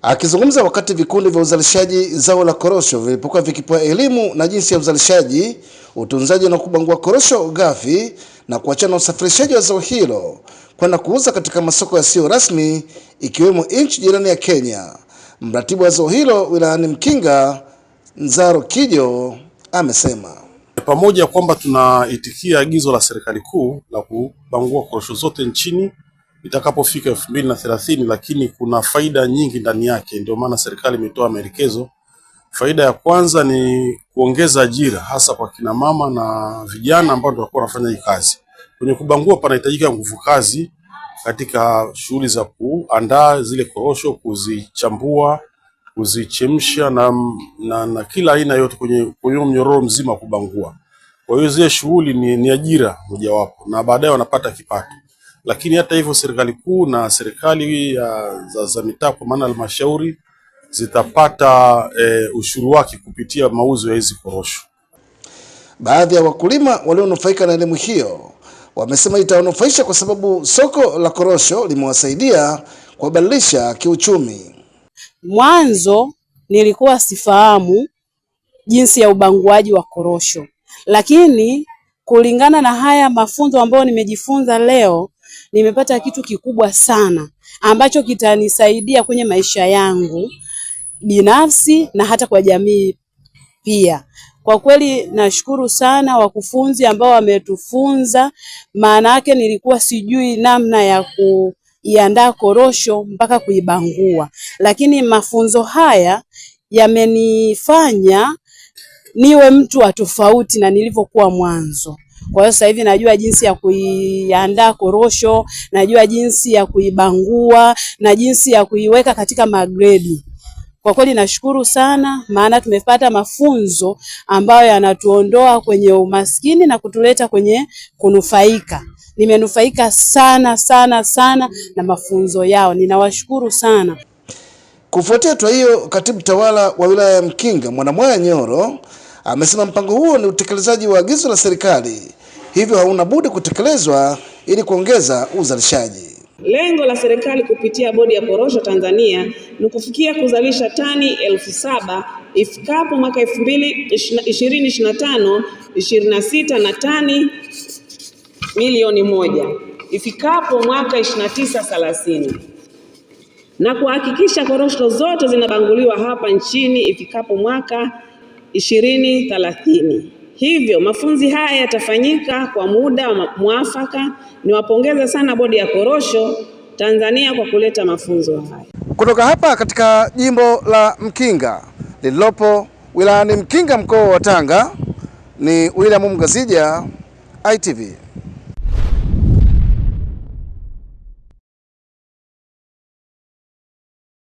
Akizungumza wakati vikundi vya uzalishaji zao la korosho vilipokuwa vikipewa elimu na jinsi ya uzalishaji, utunzaji na kubangua korosho ghafi na kuachana na usafirishaji wa zao hilo kwenda kuuza katika masoko yasiyo rasmi ikiwemo nchi jirani ya Kenya, mratibu wa zao hilo wilayani Mkinga, Nzaro Kijo, amesema pamoja kwamba tunaitikia agizo la serikali kuu la kubangua korosho zote nchini itakapofika 2030, lakini kuna faida nyingi ndani yake. Ndio maana serikali imetoa maelekezo. Faida ya kwanza ni kuongeza ajira, hasa kwa kina mama na vijana ambao ndio wanakuwa wanafanya hii kazi. Kwenye kubangua panahitajika nguvu kazi katika shughuli za kuandaa zile korosho, kuzichambua, kuzichemsha na kila aina yote kwenye mnyororo mzima wa kubangua. Kwa hiyo zile shughuli ni ajira mojawapo na baadaye wanapata kipato. Lakini hata hivyo serikali kuu na serikali za mitaa kwa maana halmashauri zitapata ushuru wake kupitia mauzo ya hizi korosho. Baadhi ya wakulima walionufaika na elimu hiyo wamesema itawanufaisha kwa sababu soko la korosho limewasaidia kubadilisha kiuchumi. Mwanzo nilikuwa sifahamu jinsi ya ubanguaji wa korosho, lakini kulingana na haya mafunzo ambayo nimejifunza leo, nimepata kitu kikubwa sana ambacho kitanisaidia kwenye maisha yangu binafsi na hata kwa jamii pia. Kwa kweli nashukuru sana wakufunzi ambao wametufunza, maana yake nilikuwa sijui namna ya kuiandaa korosho mpaka kuibangua, lakini mafunzo haya yamenifanya niwe mtu wa tofauti na nilivyokuwa mwanzo. Kwa hiyo sasa hivi najua jinsi ya kuiandaa korosho, najua jinsi ya kuibangua na jinsi ya kuiweka katika magredi. Kwa kweli nashukuru sana, maana tumepata mafunzo ambayo yanatuondoa kwenye umaskini na kutuleta kwenye kunufaika. Nimenufaika sana na mafunzo yao. Ninawashukuru sana. Kufuatia hatua hiyo, katibu tawala wa wilaya ya Mkinga Mwanamwaya Nyoro amesema mpango huo ni utekelezaji wa agizo la serikali, hivyo hauna budi kutekelezwa ili kuongeza uzalishaji. Lengo la serikali kupitia Bodi ya Korosho Tanzania ni kufikia kuzalisha tani 7,000 ifikapo mwaka 2025-26 na tani milioni 1 ifikapo mwaka 29-30, na kuhakikisha korosho zote zinabanguliwa hapa nchini ifikapo mwaka 2030. Hivyo mafunzi haya yatafanyika kwa muda mwafaka. Niwapongeze sana Bodi ya Korosho Tanzania kwa kuleta mafunzo haya. Kutoka hapa katika jimbo la Mkinga lililopo wilayani Mkinga mkoa wa Tanga, ni William Mgazija, ITV.